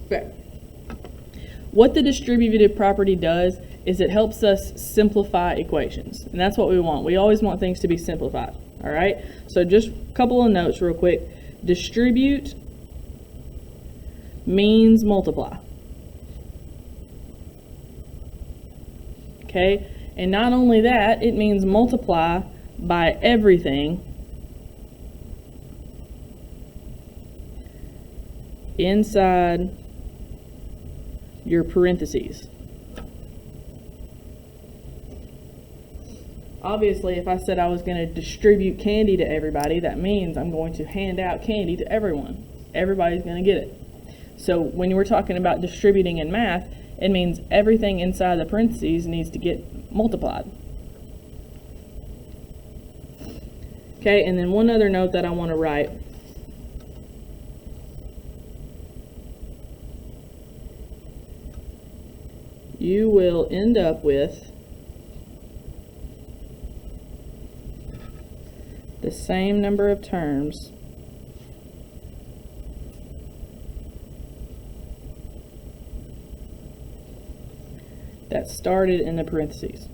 Okay. What the distributive property does is it helps us simplify equations, and that's what we want. We always want things to be simplified, all right? So just a couple of notes real quick. Distribute means multiply. Okay, and not only that, it means multiply by everything inside your parentheses. Obviously, if I said I was going to distribute candy to everybody, that means I'm going to hand out candy to everyone. Everybody's going to get it. So when we're talking about distributing in math, it means everything inside the parentheses needs to get multiplied. Okay, and then one other note that I want to write. You will end up with the same number of terms that started in the parentheses.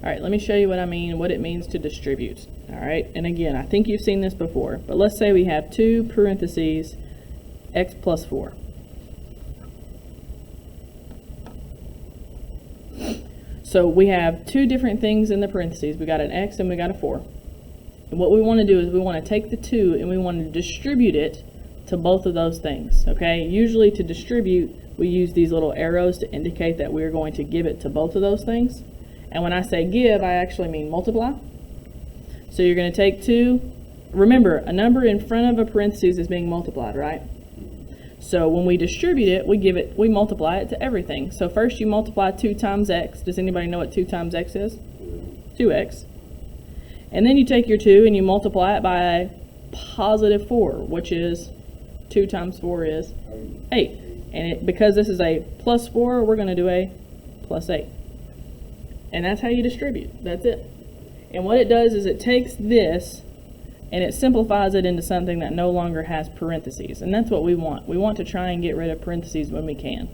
All right, let me show you what I mean, what it means to distribute. All right, and again, I think you've seen this before, but let's say we have 2 parentheses x plus 4. So we have 2 different things in the parentheses. We got an x and we got a 4. And what we want to do is we want to take the 2 and we want to distribute it to both of those things, okay? Usually to distribute, we use these little arrows to indicate that we're going to give it to both of those things. And when I say give, I actually mean multiply. So you're going to take 2. Remember, a number in front of a parentheses is being multiplied, right? So when we distribute it, we multiply it to everything. So first you multiply 2 times x. Does anybody know what 2 times x is? 2x. And then you take your 2 and you multiply it by a positive 4, which is 2 times 4 is 8. And because this is a plus 4, we're going to do a plus 8. And that's how you distribute. That's it. And what it does is it takes this and it simplifies it into something that no longer has parentheses. And that's what we want. We want to try and get rid of parentheses when we can.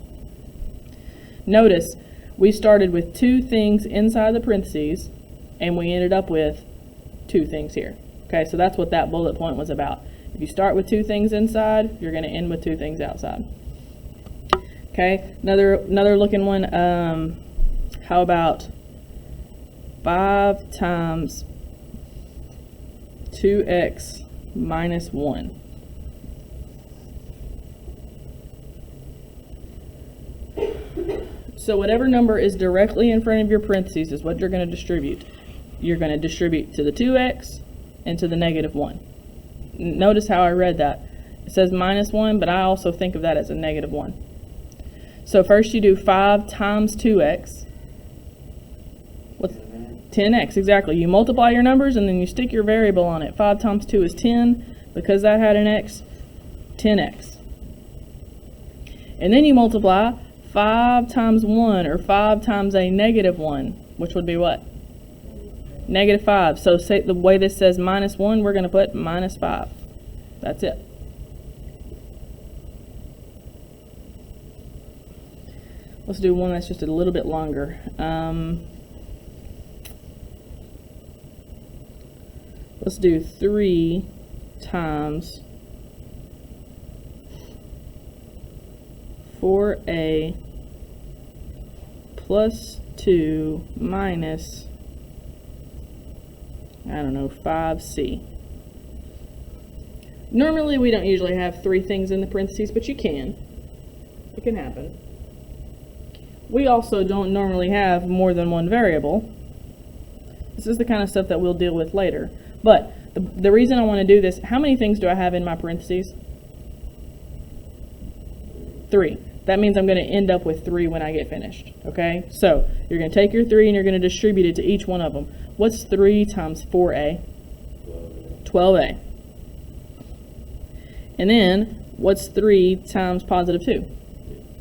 Notice, we started with 2 things inside the parentheses and we ended up with 2 things here. Okay, so that's what that bullet point was about. If you start with 2 things inside, you're going to end with 2 things outside. Okay, another looking one. How about 5 times 2x minus 1. So whatever number is directly in front of your parentheses is what you're going to distribute. You're going to distribute to the 2x and to the negative 1. Notice how I read that. It says minus 1, but I also think of that as a negative 1. So first you do 5 times 2x. What's 10x, exactly. You multiply your numbers and then you stick your variable on it. 5 times 2 is 10. Because that had an x, 10x. And then you multiply 5 times 1, or 5 times a negative 1, which would be what? Negative 5. So say the way this says minus 1, we're going to put minus 5. That's it. Let's do one that's just a little bit longer. Let's do 3 times 4a plus 2 minus, I don't know, 5c. Normally we don't usually have 3 things in the parentheses, but you can. It can happen. We also don't normally have more than one variable. This is the kind of stuff that we'll deal with later. But the reason I want to do this, how many things do I have in my parentheses? 3. That means I'm going to end up with 3 when I get finished, okay? So you're going to take your 3 and you're going to distribute it to each one of them. What's 3 times 4a? 12a. And then, what's 3 times positive 2?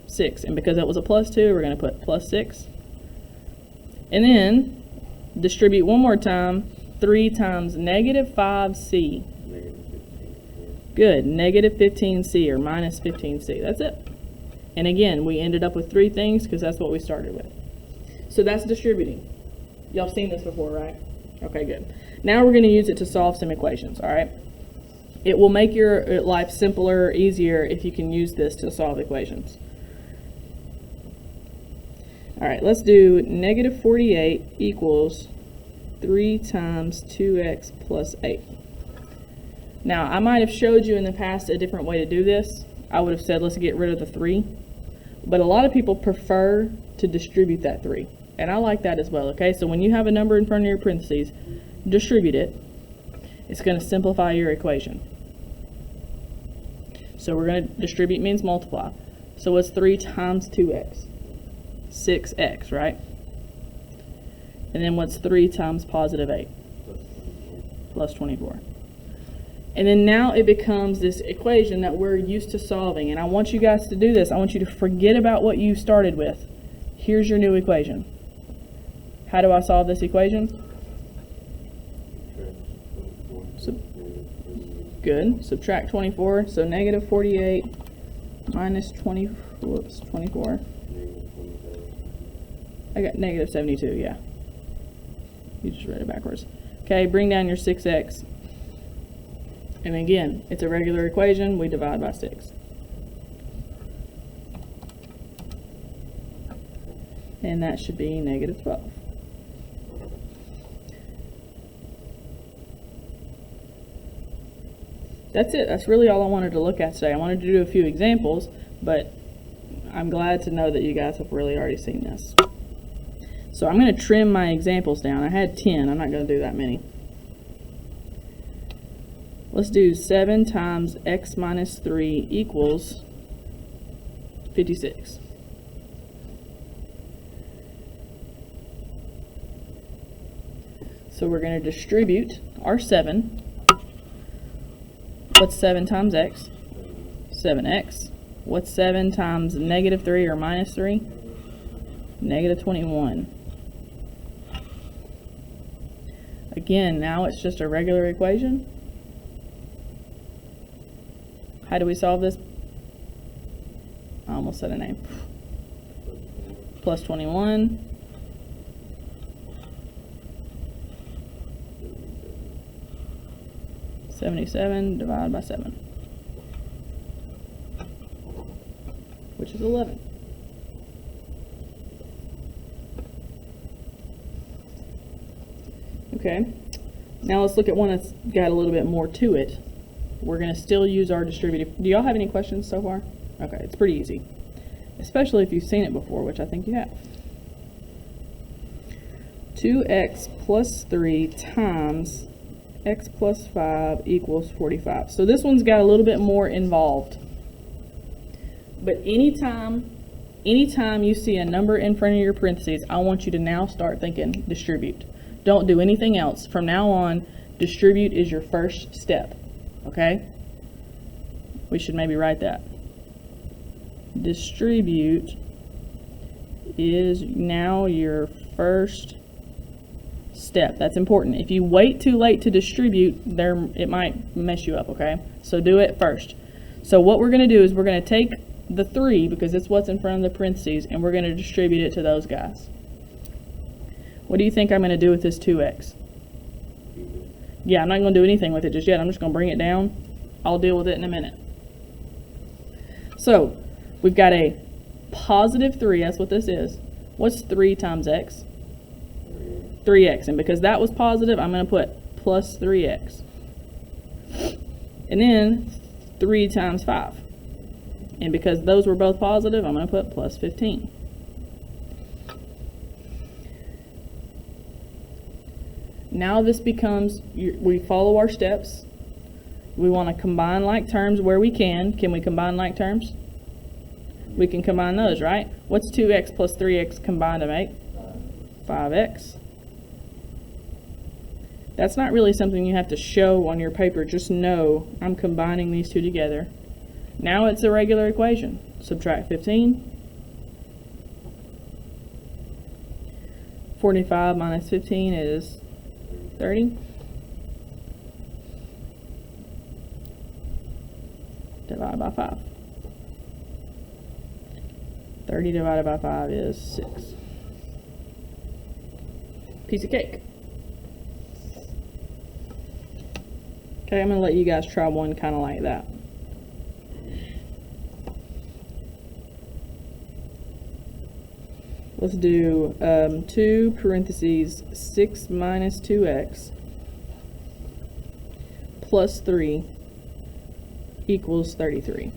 6. And because that was a plus 2, we're going to put plus 6. And then, distribute one more time. 3 times negative 5c. Good. Negative 15c or minus 15c. That's it. And again, we ended up with 3 things because that's what we started with. So that's distributing. Y'all seen this before, right? Okay, good. Now we're going to use it to solve some equations, all right? It will make your life simpler, easier if you can use this to solve equations. All right, let's do negative 48 equals 3 times 2x plus 8. Now, I might have showed you in the past a different way to do this. I would have said let's get rid of the 3. But a lot of people prefer to distribute that 3. And I like that as well, okay? So when you have a number in front of your parentheses, distribute it. It's going to simplify your equation. So we're going to distribute means multiply. So what's 3 times 2x? 6x, right? And then what's 3 times positive 8? Plus 24. And then now it becomes this equation that we're used to solving. And I want you guys to do this. I want you to forget about what you started with. Here's your new equation. How do I solve this equation? Good. Subtract 24. So negative 48 minus 24. I got negative 72, yeah. You just read it backwards. Okay, bring down your 6x. And again, it's a regular equation. We divide by 6. And that should be negative 12. That's it. That's really all I wanted to look at today. I wanted to do a few examples, but I'm glad to know that you guys have really already seen this. So I'm going to trim my examples down. I had 10. I'm not going to do that many. Let's do 7 times x minus 3 equals 56. So we're going to distribute our 7. What's 7 times x? 7x. What's 7 times negative 3 or minus 3? Negative 21. Again, now it's just a regular equation. How do we solve this? I almost said a name. Plus 21. (77) divided by 7, which is 11. Okay, now let's look at one that's got a little bit more to it. We're going to still use our distributive. Do y'all have any questions so far? Okay, it's pretty easy, especially if you've seen it before, which I think you have. 2x plus 3 times x plus 5 equals 45. So this one's got a little bit more involved. But anytime you see a number in front of your parentheses, I want you to now start thinking distribute. Don't do anything else. From now on, distribute is your first step. Okay? We should maybe write that. Distribute is now your first step. That's important. If you wait too late to distribute, it might mess you up, okay? So do it first. So what we're going to do is we're going to take the 3, because it's what's in front of the parentheses, and we're going to distribute it to those guys. What do you think I'm going to do with this 2x? Yeah, I'm not going to do anything with it just yet. I'm just going to bring it down. I'll deal with it in a minute. So we've got a positive 3. That's what this is. What's 3 times x? 3x. And because that was positive, I'm going to put plus 3x. And then 3 times 5. And because those were both positive, I'm going to put plus 15. Now this becomes, we follow our steps. We want to combine like terms where we can. Can we combine like terms? We can combine those, right? What's 2x plus 3x combined to make? 5x. That's not really something you have to show on your paper. Just know I'm combining these two together. Now it's a regular equation. Subtract 15. 45 minus 15 is 30. Divided by 5. 30 divided by 5 is 6. Piece of cake. Okay, I'm going to let you guys try one kind of like that. Let's do 2 parentheses 6 minus 2x plus 3 equals 33.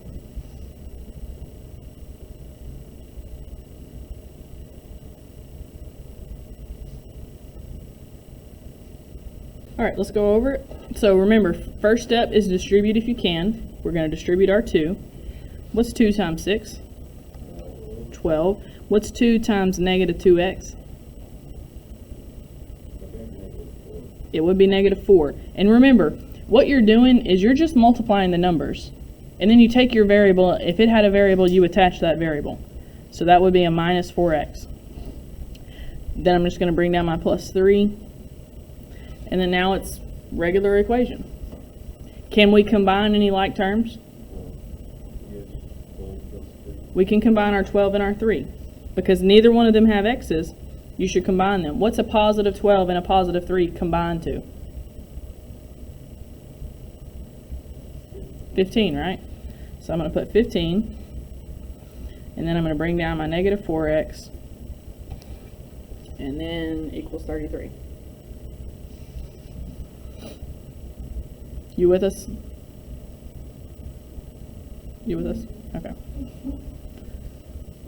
All right, let's go over it. So remember, first step is distribute if you can. We're going to distribute our 2. What's 2 times 6? 12. What's 2 times negative 2x? It would be negative 4. And remember, what you're doing is you're just multiplying the numbers. And then you take your variable. If it had a variable, you attach that variable. So that would be a minus 4x. Then I'm just going to bring down my plus 3. And then now it's regular equation. Can we combine any like terms? We can combine our 12 and our 3. Because neither one of them have x's, you should combine them. What's a positive 12 and a positive 3 combined to? 15, right? So I'm going to put 15. And then I'm going to bring down my negative 4x. And then equals 33. You with us? You with us? Okay.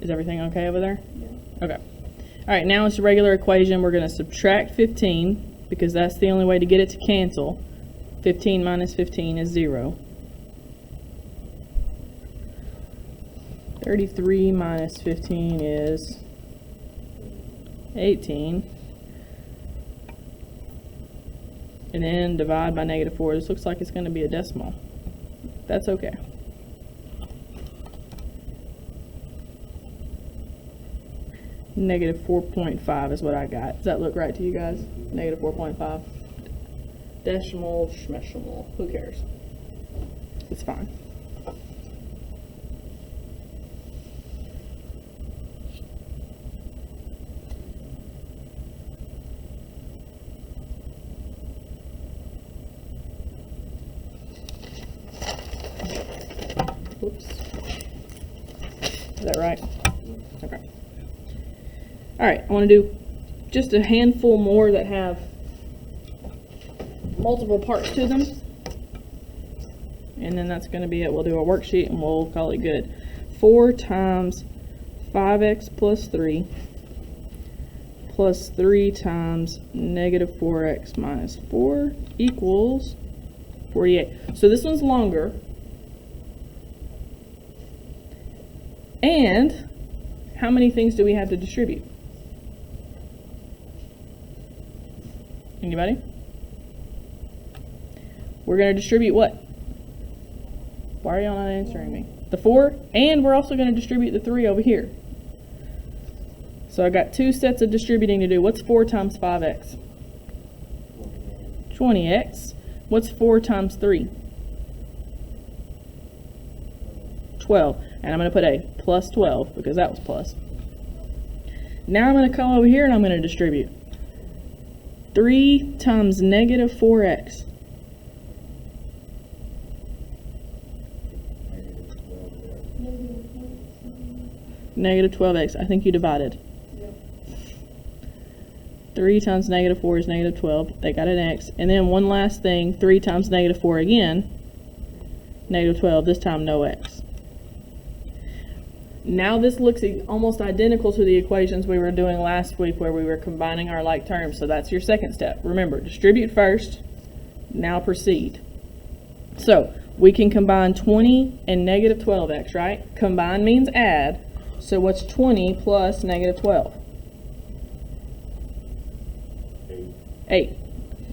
Is everything okay over there? Yeah. Okay. All right, now it's a regular equation. We're going to subtract 15 because that's the only way to get it to cancel. 15 minus 15 is 0. 33 minus 15 is 18. And then divide by negative 4. This looks like it's going to be a decimal. That's okay. Negative 4.5 is what I got. Does that look right to you guys? Negative 4.5. Decimal, schmecimal. Who cares? It's fine. Whoops. Is that right? Okay. All right, I want to do just a handful more that have multiple parts to them. And then that's going to be it. We'll do a worksheet and we'll call it good. 4 times 5x plus 3 plus 3 times negative 4x minus 4 equals 48. So this one's longer. And how many things do we have to distribute? Anybody? We're going to distribute what? Why are y'all not answering me? The 4, and we're also going to distribute the 3 over here. So I got 2 sets of distributing to do. What's 4 times 5x? 20x. What's 4 times 3? 12. And I'm going to put a plus 12 because that was plus. Now I'm going to come over here and I'm going to distribute. 3 times negative 4x. Negative 12x. I think you divided. Yep. 3 times negative 4 is negative 12. They got an x. And then one last thing. 3 times negative 4 again. Negative 12. This time no x. Now this looks almost identical to the equations we were doing last week where we were combining our like terms. So that's your second step. Remember, distribute first, now proceed. So we can combine 20 and negative 12x, right? Combine means add. So what's 20 plus negative 12? 8.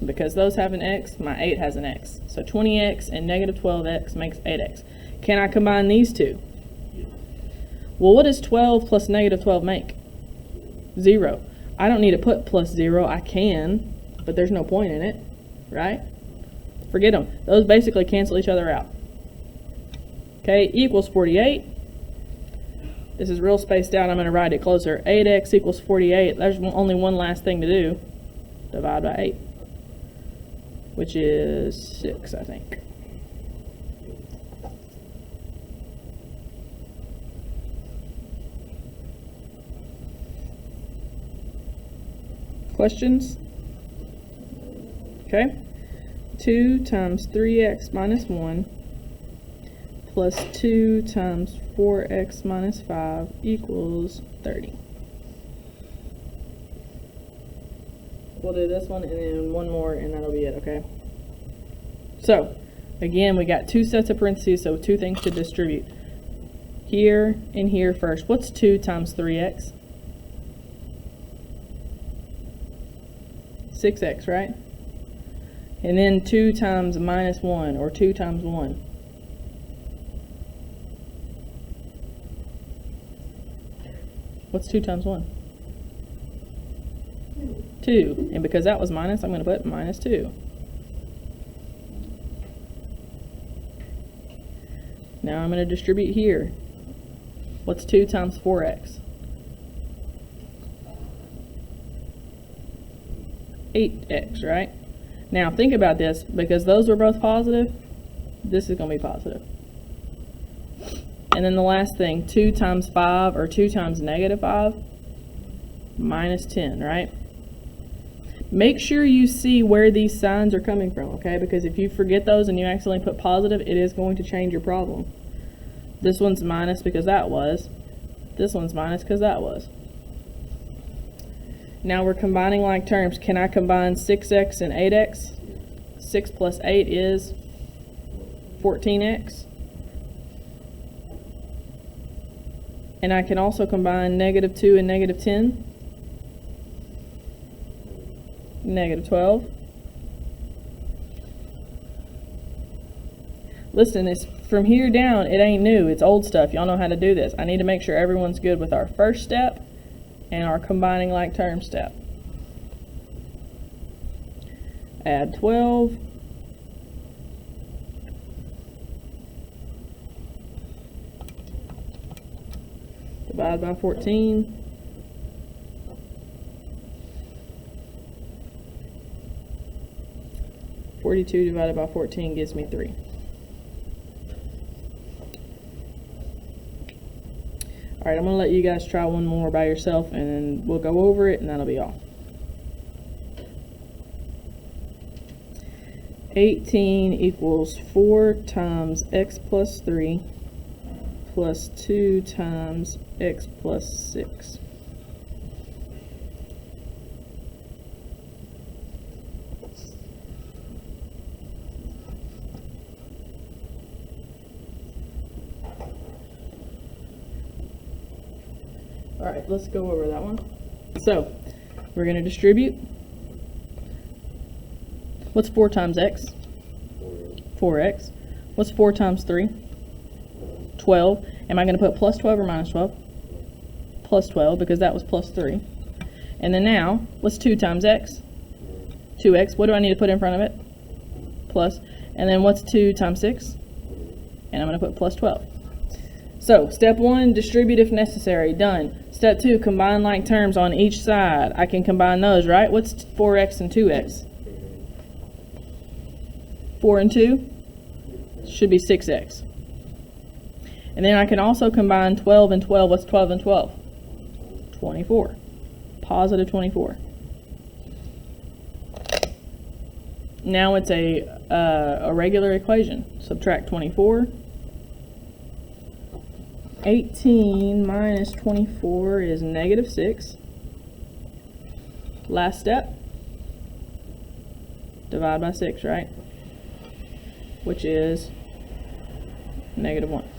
Because those have an x, my 8 has an x. So 20x and negative 12x makes 8x. Can I combine these two? Well, what does 12 plus negative 12 make? 0. I don't need to put plus 0. I can, but there's no point in it, right? Forget them. Those basically cancel each other out. Okay, equals 48. This is real spaced out. I'm going to write it closer. 8x equals 48. There's only one last thing to do. Divide by 8, which is 6, I think. Questions? Okay. 2 times 3x minus 1 plus 2 times 4x minus 5 equals 30. We'll do this one and then one more and that'll be it, okay? So, again, we got 2 sets of parentheses, so 2 things to distribute. Here and here first. What's 2 times 3x? 6x, right? And then 2 times minus 1, or 2 times 1. What's 2 times 1? 2. And because that was minus, I'm going to put minus 2. Now I'm going to distribute here. What's 2 times 4x? 8x, right? Now think about this, because those were both positive, this is going to be positive. And then the last thing, 2 times 5, or 2 times negative 5, minus 10, right? Make sure you see where these signs are coming from, okay? Because if you forget those and you accidentally put positive, it is going to change your problem. This one's minus because that was. This one's minus because that was. Now we're combining like terms. Can I combine 6x and 8x? 6 plus 8 is 14x. And I can also combine negative 2 and negative 10. Negative 12. Listen, it's from here down, it ain't new. It's old stuff. Y'all know how to do this. I need to make sure everyone's good with our first step and our combining like terms step. Add 12. Divide by 14. (42) divided by 14 gives me 3. Alright, I'm going to let you guys try one more by yourself and then we'll go over it and that'll be all. 18 equals 4 times x plus 3 plus 2 times x plus 6. Alright, let's go over that one. So, we're going to distribute. What's 4 times x? 4x. What's 4 times 3? 12. Am I going to put plus 12 or minus 12? Plus 12, because that was plus 3. And then now, what's 2 times x? 2x. What do I need to put in front of it? Plus. And then what's 2 times 6? And I'm going to put plus 12. So, step 1, distribute if necessary. Done. Step 2, combine like terms on each side. I can combine those, right? What's 4x and 2x? 4 and 2 should be 6x. And then I can also combine 12 and 12. What's 12 and 12? 24. Positive 24. Now it's a regular equation. Subtract 24. 18 minus 24 is negative 6. Last step. Divide by 6, right? Which is negative 1.